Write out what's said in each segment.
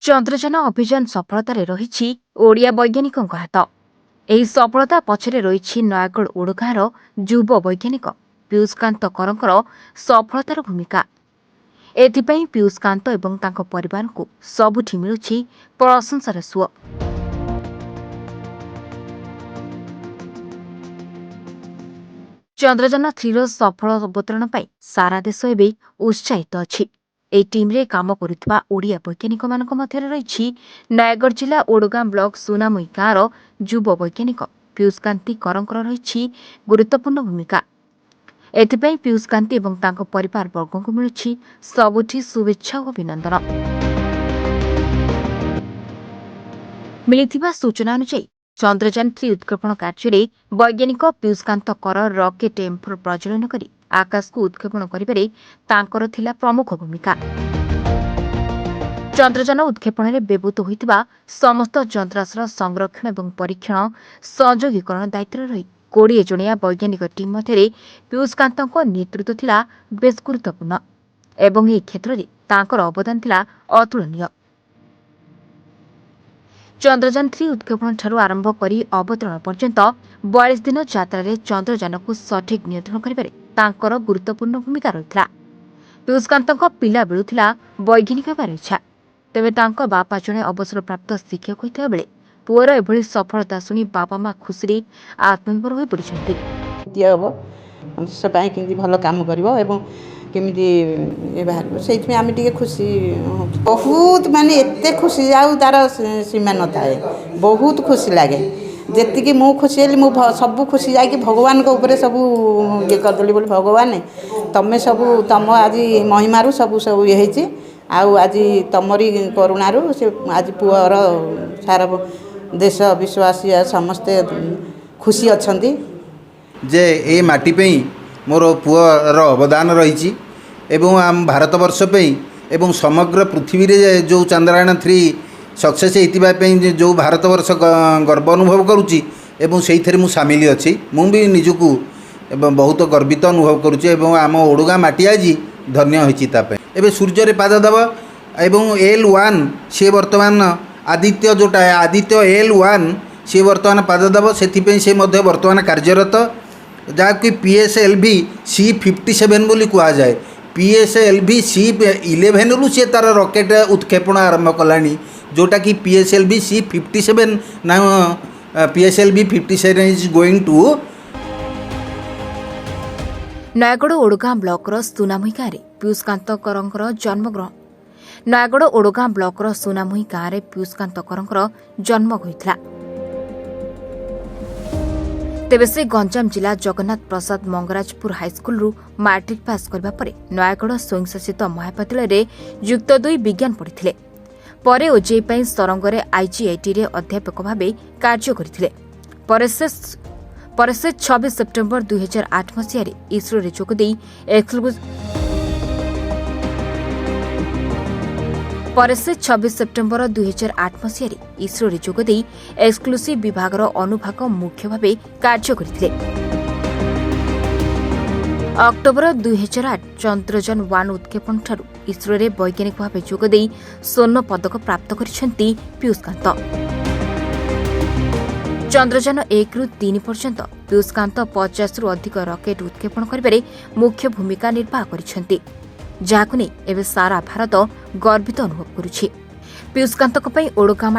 ଚନ୍ଦ୍ରଯାନ ଅଭିଯାନ ସଫଳତାରେ ରହିଛି ଓଡ଼ିଆ ବୈଜ୍ଞାନିକଙ୍କ ହାତ। ଏହି ସଫଳତା ପଛରେ ରହିଛି ନୟାଗଡ଼ ଓଡଗାଁର ଯୁବ ବୈଜ୍ଞାନିକ ପୀୟୁଷକାନ୍ତ କରଙ୍କର ସଫଳତାର ଭୂମିକା। ଏଥିପାଇଁ ପୀୟୁଷକାନ୍ତ ଏବଂ ତାଙ୍କ ପରିବାରଙ୍କୁ ସବୁଠି ମିଳୁଛି ପ୍ରଶଂସାର ସୁଅ। ଚନ୍ଦ୍ରଯାନ 3ର ସଫଳ ଅବତରଣ ପାଇଁ ସାରା ଦେଶ ଏବେ ଉତ୍ସାହିତ ଅଛି। ଏହି ଟିମ୍ରେ କାମ କରୁଥିବା ଓଡ଼ିଆ ବୈଜ୍ଞାନିକମାନଙ୍କ ମଧ୍ୟରେ ରହିଛି ନୟାଗଡ଼ ଜିଲ୍ଲା ଓଡଗାଁ ବ୍ଲକ ସୁନାମୁଇ ଗାଁର ଯୁବ ବୈଜ୍ଞାନିକ ପୀୟୁଷକାନ୍ତି କରଙ୍କର ରହିଛି ଗୁରୁତ୍ୱପୂର୍ଣ୍ଣ ଭୂମିକା। ଏଥିପାଇଁ ପୀୟୁଷକାନ୍ତି ଏବଂ ତାଙ୍କ ପରିବାର ବର୍ଗଙ୍କୁ ମିଳୁଛି ସବୁଠି ଶୁଭେଚ୍ଛା ଓ ଅଭିନନ୍ଦନ। ମିଳିଥିବା ସୂଚନା ଅନୁଯାୟୀ ଚନ୍ଦ୍ରଯାନ 3 ଉତ୍କ୍ଷେପଣ କାର୍ଯ୍ୟରେ ବୈଜ୍ଞାନିକ ପୀୟୁଷକାନ୍ତ କର ରକେଟ୍ M4 ପ୍ରଜ୍ୱଳନ କରି ଆକାଶକୁ ଉତ୍କ୍ଷେପଣ କରିବାରେ ତାଙ୍କର ଥିଲା ପ୍ରମୁଖ ଭୂମିକା। ଚନ୍ଦ୍ରଯାନ ଉତ୍କ୍ଷେପଣରେ ବ୍ୟବହୃତ ହୋଇଥିବା ସମସ୍ତ ଯନ୍ତ୍ରାଂଶର ସଂରକ୍ଷଣ ଏବଂ ପରୀକ୍ଷଣ ସହଯୋଗୀକରଣ ଦାୟିତ୍ୱରେ ରହି 20 ଜଣିଆ ବୈଜ୍ଞାନିକ ଟିମ୍ ମଧ୍ୟରେ ପୀୟୁଷକାନ୍ତଙ୍କ ନେତୃତ୍ୱ ଥିଲା ବେଶ୍ ଗୁରୁତ୍ୱପୂର୍ଣ୍ଣ ଏବଂ ଏହି କ୍ଷେତ୍ରରେ ତାଙ୍କର ଅବଦାନ ଥିଲା ଅତୁଳନୀୟ। ଚନ୍ଦ୍ରଯାନ 3 ଉତ୍କ୍ଷେପଣଠାରୁ ଆରମ୍ଭ କରି ଅବତରଣ ପର୍ଯ୍ୟନ୍ତ 42 ଦିନ ଯାତ୍ରାରେ ଚନ୍ଦ୍ରଯାନକୁ ସଠିକ୍ ନିୟନ୍ତ୍ରଣ କରିବାରେ ତାଙ୍କର ଗୁରୁତ୍ୱପୂର୍ଣ୍ଣ ଭୂମିକା ରହିଥିଲା। ପୀୟୁଷକାନ୍ତଙ୍କ ପିଲାବେଳୁ ଥିଲା ବୈଜ୍ଞାନିକ ହେବାର ଇଚ୍ଛା। ତେବେ ତାଙ୍କ ବାପା ଜଣେ ଅବସରପ୍ରାପ୍ତ ଶିକ୍ଷକ ହୋଇଥିବା ବେଳେ ପୁଅର ଏଭଳି ସଫଳତା ଶୁଣି ବାପା ମା ଖୁସିରେ ଆତ୍ମନିର୍ଭର ହୋଇ ପଡ଼ିଛନ୍ତି। ହେବ ଦେଶ ପାଇଁ କେମିତି ଭଲ କାମ କରିବ ଏବଂ କେମିତି ଏ ବାହାରିବ ସେଇଥିପାଇଁ ଆମେ ଟିକେ ଖୁସି ବହୁତ ମାନେ ଏତେ ଖୁସି ଆଉ ତାର ସୀମା ନଥାଏ। ବହୁତ ଖୁସି ଲାଗେ। ଯେତିକି ମୁଁ ଖୁସି ହେଲି ମୁଁ ସବୁ ଖୁସି ଯାଇକି ଭଗବାନଙ୍କ ଉପରେ ସବୁ ଇଏ କରିଦେଲି ବୋଲି ଭଗବାନ ତମେ ସବୁ ତମ ଆଜି ମହିମାରୁ ସବୁ ଇଏ ହେଇଛି ଆଉ ଆଜି ତମରି କରୁଣାରୁ ସେ ଆଜି ପୁଅର ସାରା ଦେଶ ବିଶ୍ୱାସୀ ସମସ୍ତେ ଖୁସି ଅଛନ୍ତି ଯେ ଏ ମାଟି ପାଇଁ ମୋର ପୁଅର ଅବଦାନ ରହିଛି ଏବଂ ଆମ ଭାରତବର୍ଷ ପାଇଁ ଏବଂ ସମଗ୍ର ପୃଥିବୀରେ ଯେଉଁ ଚନ୍ଦ୍ରଯାନ 3 ସକ୍ସେସ୍ ହେଇଥିବା ପାଇଁ ଯେଉଁ ଭାରତବର୍ଷ ଗର୍ବ ଅନୁଭବ କରୁଛି ଏବଂ ସେଇଥିରେ ମୁଁ ସାମିଲ ଅଛି। ମୁଁ ବି ନିଜକୁ ବହୁତ ଗର୍ବିତ ଅନୁଭବ କରୁଛି ଏବଂ ଆମ ଓଡଗାଁ ମାଟି ଆଜି ଧନ୍ୟ ହୋଇଛି ତା ପାଇଁ। ଏବେ ସୂର୍ଯ୍ୟରେ ପାଦ ଦେବ ଏବଂ L1 ସିଏ ବର୍ତ୍ତମାନ ଆଦିତ୍ୟ ଯେଉଁଟା ଆଦିତ୍ୟ L1 ସିଏ ବର୍ତ୍ତମାନ ପାଦ ଦେବ। ସେଥିପାଇଁ ସେ ମଧ୍ୟ ବର୍ତ୍ତମାନ କାର୍ଯ୍ୟରତ ଯାହାକି PSLV C57 ବୋଲି କୁହାଯାଏ। PSLV C11ରୁ ସିଏ ତାର ରକେଟ୍ ଉତ୍କ୍ଷେପଣ ଆରମ୍ଭ କଲାଣି ଯେଉଁଟାକି PSLV C57 ନା PSLV 57 is going to Nayagarh Odagaon ବ୍ଲକର ସୁନାମୁଇ ଗାଁରେ ପୀୟୁଷକାନ୍ତ କରଙ୍କର ଜନ୍ମଗ୍ରହଣ। ନୟାଗଡ଼ ଓଡଗାଁ ବ୍ଲକର ସୁନାମୁଇ ଗାଁରେ ପୀୟୁଷକାନ୍ତ କରଙ୍କର ଜନ୍ମ ହୋଇଥିଲା। ତେବେ ସେ ଗଞ୍ଜାମ ଜିଲ୍ଲା ଜଗନ୍ନାଥ ପ୍ରସାଦ ମଙ୍ଗରାଜପୁର ହାଇସ୍କୁଲରୁ ମାଟ୍ରିକ୍ ପାସ୍ କରିବା ପରେ ନୟାଗଡ଼ ସ୍ୱୟଂଶାସିତ ମହାବିଦ୍ୟାଳୟରେ ଯୁକ୍ତ 2 ବିଜ୍ଞାନ ପଢ଼ିଥିଲେ। ପରେ ଓଜେଇ ପାଇଁ ସରଙ୍ଗରେ IGITରେ ଅଧ୍ୟାପକ ଭାବେ କାର୍ଯ୍ୟ କରିଥିଲେ। ପରେ ସେ 26 ସେପ୍ଟେମ୍ବର 2008 ମସିହାରେ ଇସ୍ରୋରେ ଯୋଗଦେଇ ଏକ୍ସକ୍ଲୁସିଭ୍ ବିଭାଗର ଅନୁଭାଗ ମୁଖ୍ୟ ଭାବେ କାର୍ଯ୍ୟ କରିଥିଲେ। ଅକ୍ଟୋବର 2008 ଚନ୍ଦ୍ରଯାନ 1 ଉତ୍କ୍ଷେପଣଠାରୁ ଇସ୍ରୋରେ ବୈଜ୍ଞାନିକ ଭାବେ ଯୋଗଦେଇ ସ୍ୱର୍ଣ୍ଣ ପଦକ ପ୍ରାପ୍ତ କରିଛନ୍ତି ପୀୟୁଷକାନ୍ତ। ଚନ୍ଦ୍ରଯାନ 1ରୁ 3 ପର୍ଯ୍ୟନ୍ତ ପୀୟୁଷକାନ୍ତ 50ରୁ ଅଧିକ ରକେଟ୍ ଉତ୍କ୍ଷେପଣ କରିବାରେ ମୁଖ୍ୟ ଭୂମିକା ନିର୍ବାହ କରିଛନ୍ତି, ଯାହାକୁ ନେଇ ଏବେ ସାରା ଭାରତ ଗର୍ବିତ ଅନୁଭବ କରୁଛି। ପୀୟୁଷକାନ୍ତଙ୍କ ପାଇଁ ଓଡଗାଁ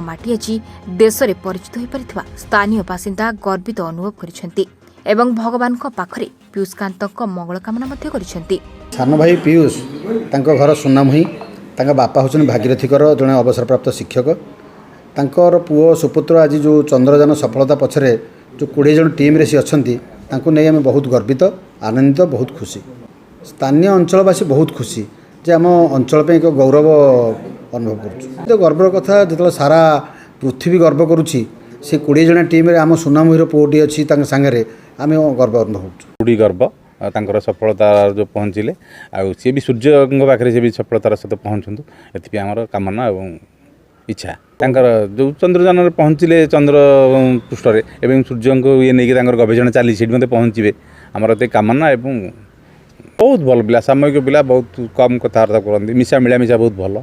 ମାଟି ଆଜି ଦେଶରେ ପରିଚିତ ହୋଇପାରିଥିବା ସ୍ଥାନୀୟ ବାସିନ୍ଦା ଗର୍ବିତ ଅନୁଭବ କରିଛନ୍ତି ଏବଂ ଭଗବାନଙ୍କ ପାଖରେ ପୀୟୁଷକାନ୍ତଙ୍କ ମଙ୍ଗଳ କାମନା ମଧ୍ୟ କରିଛନ୍ତି। ସାନ ଭାଇ ପୀୟୁଷ ତାଙ୍କ ଘର ସୁନାମୁହି, ତାଙ୍କ ବାପା ହେଉଛନ୍ତି ଭାଗୀରଥୀଙ୍କର ଜଣେ ଅବସରପ୍ରାପ୍ତ ଶିକ୍ଷକ। ତାଙ୍କର ପୁଅ ସୁପୁତ୍ର ଆଜି ଯେଉଁ ଚନ୍ଦ୍ରଯାନ ସଫଳତା ପଛରେ ଯେଉଁ 20 ଜଣ ଟିମ୍ରେ ସେ ଅଛନ୍ତି ତାଙ୍କୁ ନେଇ ଆମେ ବହୁତ ଗର୍ବିତ, ଆନନ୍ଦିତ, ବହୁତ ଖୁସି। ସ୍ଥାନୀୟ ଅଞ୍ଚଳବାସୀ ବହୁତ ଖୁସି ଯେ ଆମ ଅଞ୍ଚଳ ପାଇଁ ଏକ ଗୌରବ ଅନୁଭବ କରୁଛୁ। ଗର୍ବର କଥା ଯେତେବେଳେ ସାରା ପୃଥିବୀ ଗର୍ବ କରୁଛି ସେ 20 ଜଣ ଟିମ୍ରେ ଆମ ସୁନାମୁହିର ପୁଅଟି ଅଛି ତାଙ୍କ ସାଙ୍ଗରେ ଆମେ ଗର୍ବ ଅନୁଭବ କରୁଛୁ। ପୁରୀ ଗର୍ବ ତାଙ୍କର ସଫଳତା ଯେଉଁ ପହଞ୍ଚିଲେ ଆଉ ସିଏ ବି ସୂର୍ଯ୍ୟଙ୍କ ପାଖରେ ସିଏ ବି ସଫଳତାର ସହିତ ପହଞ୍ଚନ୍ତୁ ଏଥିପାଇଁ ଆମର କାମନା ଏବଂ ଇଚ୍ଛା। ତାଙ୍କର ଯେଉଁ ଚନ୍ଦ୍ରଯାନରେ ପହଞ୍ଚିଲେ ଚନ୍ଦ୍ର ପୃଷ୍ଠରେ ଏବଂ ସୂର୍ଯ୍ୟଙ୍କୁ ଇଏ ନେଇକି ତାଙ୍କର ଗବେଷଣା ଚାଲିଛି ସେଠି ମଧ୍ୟ ପହଞ୍ଚିବେ ଆମର ଏତେ କାମନା ଏବଂ ବହୁତ ଭଲ ପିଲା, ସାମୟିକ ପିଲା, ବହୁତ କମ୍ କଥାବାର୍ତ୍ତା କରନ୍ତି, ମିଳାମିଶା ବହୁତ ଭଲ।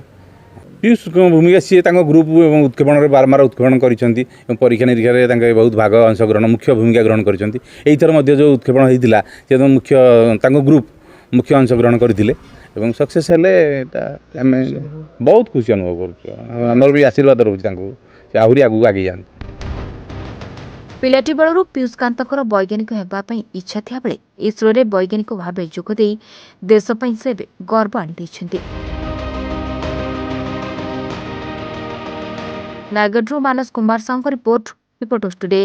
ପିୟୁଷଙ୍କ ଭୂମିକା ସିଏ ତାଙ୍କ ଗ୍ରୁପ ଏବଂ ଉତ୍କ୍ଷେପଣରେ ବାରମ୍ବାର ଉତ୍କ୍ଷେପଣ କରିଛନ୍ତି ଏବଂ ପରୀକ୍ଷା ନିରୀକ୍ଷାରେ ତାଙ୍କେ ବହୁତ ଭାଗ ଅଂଶଗ୍ରହଣ ମୁଖ୍ୟ ଭୂମିକା ଗ୍ରହଣ କରିଛନ୍ତି। ଏଇଥର ମଧ୍ୟ ଯେଉଁ ଉତ୍କ୍ଷେପଣ ହେଇଥିଲା ସେ ତାଙ୍କ ଗ୍ରୁପ ମୁଖ୍ୟ ଅଂଶଗ୍ରହଣ କରିଥିଲେ ଏବଂ ସକ୍ସେସ୍ ହେଲେ ଏଇଟା ଆମେ ବହୁତ ଖୁସି ଅନୁଭବ କରୁଛୁ। ଆମର ବି ଆଶୀର୍ବାଦ ରହୁଛି ତାଙ୍କୁ, ସେ ଆହୁରି ଆଗକୁ ଆଗେଇ ଯାଆନ୍ତୁ। ପିଲାଟି ବେଳରୁ ପିୟୁଷକାନ୍ତଙ୍କର ବୈଜ୍ଞାନିକ ହେବା ପାଇଁ ଇଚ୍ଛା ଥିବାବେଳେ ଇସ୍ରୋରେ ବୈଜ୍ଞାନିକ ଭାବେ ଯୋଗଦେଇ ଦେଶ ପାଇଁ ସେ ଏବେ ଗର୍ବ ଆଣିଦେଇଛନ୍ତି। ନୟାଗଡ଼ରୁ ମାନସ କୁମାର ସାହୁଙ୍କ ରିପୋର୍ଟ, ରିପୋର୍ଟର୍ସ ଟୁଡେ।